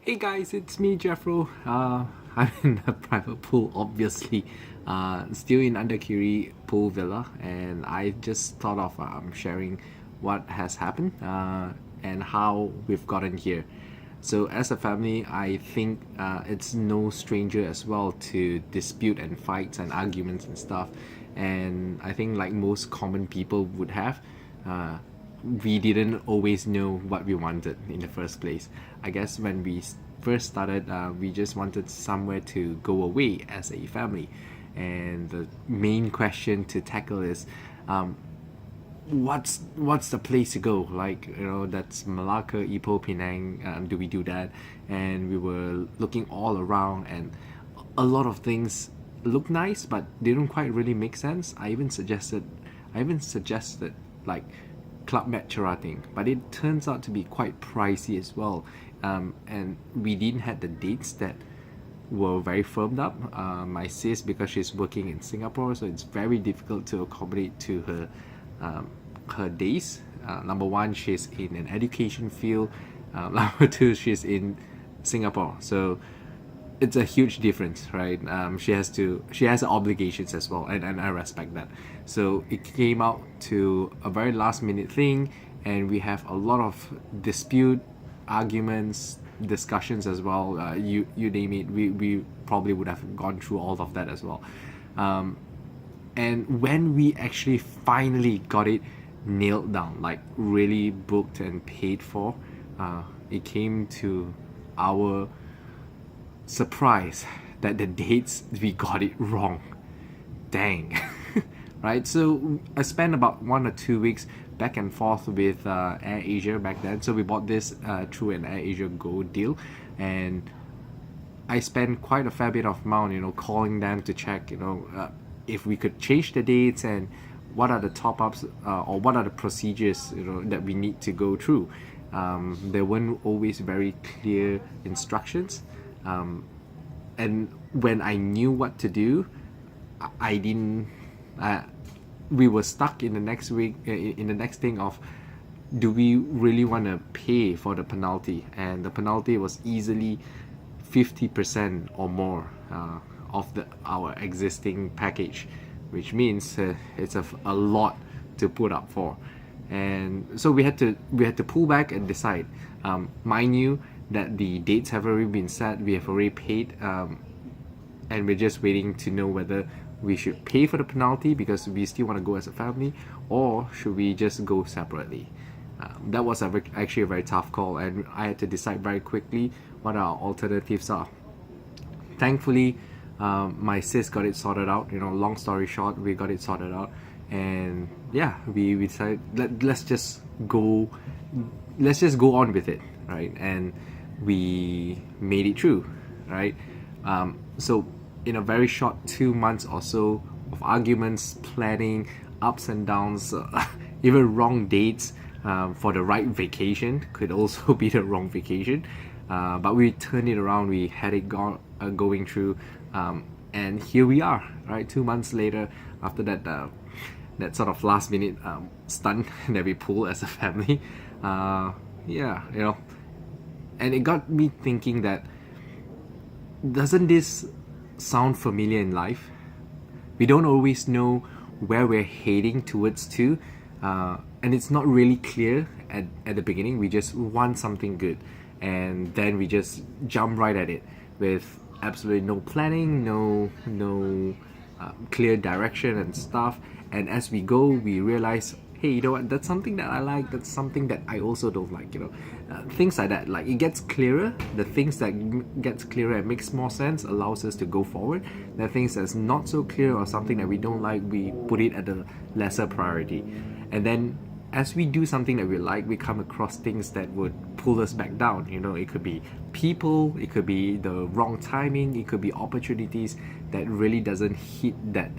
Hey guys, it's me, Jeffro. I'm in a private pool, obviously. Still in Underkiri Pool Villa, and I just thought of sharing what has happened and how we've gotten here. So, as a family, I think it's no stranger as well to dispute and fights and arguments and stuff. And I think, like most common people would have, uh, we didn't always know what we wanted in the first place. I guess when we first started, we just wanted somewhere to go away as a family. And the main question to tackle is what's the place to go? Like, that's Malacca, Ipoh, Penang. Do we do that? And we were looking all around, and a lot of things look nice, but they don't quite really make sense. I even suggested like Club Med Cherating, but it turns out to be quite pricey as well. And we didn't have the dates that were very firmed up. My sis, because she's working in Singapore, so it's very difficult to accommodate to her days. Number one, she's in an education field. Number two, she's in Singapore, so it's a huge difference, right? She has obligations as well, and I respect that. So it came out to a very last minute thing, and we have a lot of dispute, arguments, discussions as well. You name it, we probably would have gone through all of that as well. And when we actually finally got it nailed down, like really booked and paid for, it came to our surprise that the dates we got it wrong. Dang. Right? So I spent about 1 or 2 weeks back and forth with Air Asia back then. So we bought this through an Air Asia Gold deal, and I spent quite a fair bit of amount, calling them to check, if we could change the dates and what are the top ups or what are the procedures, that we need to go through. There weren't always very clear instructions. And when I knew what to do, I didn't. We were stuck in the next week, in the next thing of, do we really want to pay for the penalty? And the penalty was easily 50% or more of our existing package, which means it's a lot to put up for. And so we had to pull back and decide. Mind you, that the dates have already been set, we have already paid, and we're just waiting to know whether we should pay for the penalty because we still want to go as a family, or should we just go separately. That was actually a very tough call, and I had to decide very quickly what our alternatives are. Thankfully, my sis got it sorted out. Long story short, we got it sorted out, and yeah, we decided, let's just go on with it, right? And we made it through, right? So in a very short 2 months or so of arguments, planning, ups and downs, even wrong dates for the right vacation could also be the wrong vacation. But we turned it around, we had it going through, and here we are, right? 2 months later, after that sort of last minute stunt that we pulled as a family. Yeah, and it got me thinking that, doesn't this sound familiar in life? We don't always know where we're heading towards to, and it's not really clear at the beginning. We just want something good, and then we just jump right at it with absolutely no planning, no clear direction and stuff. And as we go, we realize, hey, you know what, that's something that I like, that's something that I also don't like, things like that. Like, it gets clearer. The things that gets clearer and makes more sense allows us to go forward. The things that's not so clear or something that we don't like, we put it at a lesser priority. And then as we do something that we like, we come across things that would pull us back down. It could be people, it could be the wrong timing, it could be opportunities that really doesn't hit that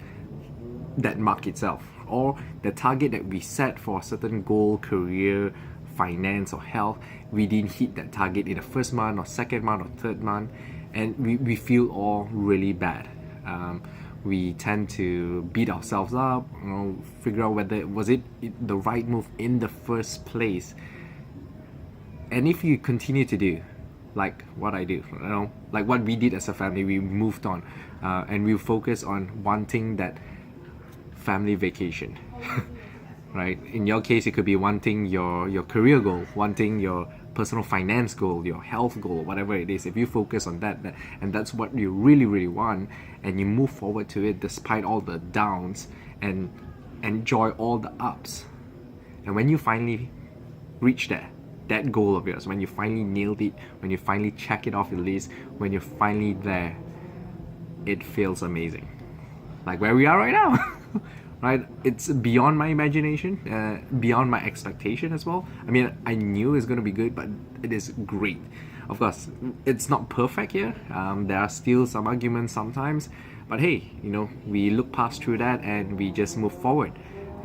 mark itself, or the target that we set for a certain goal, career, finance, or health. We didn't hit that target in the first month or second month or third month, and we feel all really bad. We tend to beat ourselves up, figure out whether was it the right move in the first place. And if you continue to do, like what I do, like what we did as a family. We moved on, and we focus on wanting that family vacation. Right? In your case, it could be wanting your career goal, wanting your personal finance goal, your health goal, whatever it is. If you focus on that, and that's what you really, really want, and you move forward to it despite all the downs, and enjoy all the ups, and when you finally reach that goal of yours, when you finally nailed it, when you finally check it off your list, when you're finally there, it feels amazing. Like where we are right now. Right? It's beyond my imagination, beyond my expectation as well. I mean, I knew it's going to be good, but it is great. Of course, it's not perfect here. There are still some arguments sometimes, but hey, we look past through that and we just move forward.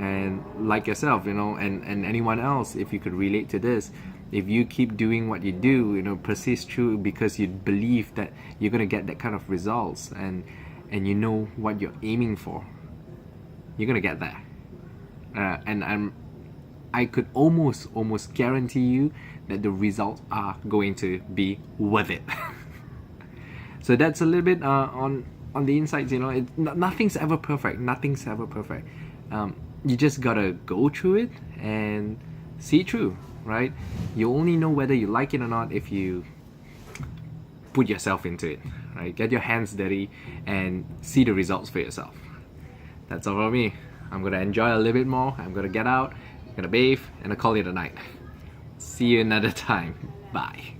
And like yourself, and anyone else, if you could relate to this, if you keep doing what you do, persist through, because you believe that you're going to get that kind of results, and you know what you're aiming for, you're gonna get there. And I could almost guarantee you that the results are going to be worth it. So that's a little bit on the insights. Nothing's ever perfect. Nothing's ever perfect. You just gotta go through it and see it through, right? You only know whether you like it or not if you put yourself into it, right? Get your hands dirty and see the results for yourself. That's all for me. I'm gonna enjoy a little bit more. I'm gonna get out, I'm gonna bathe, and I'll call it a night. See you another time. Bye.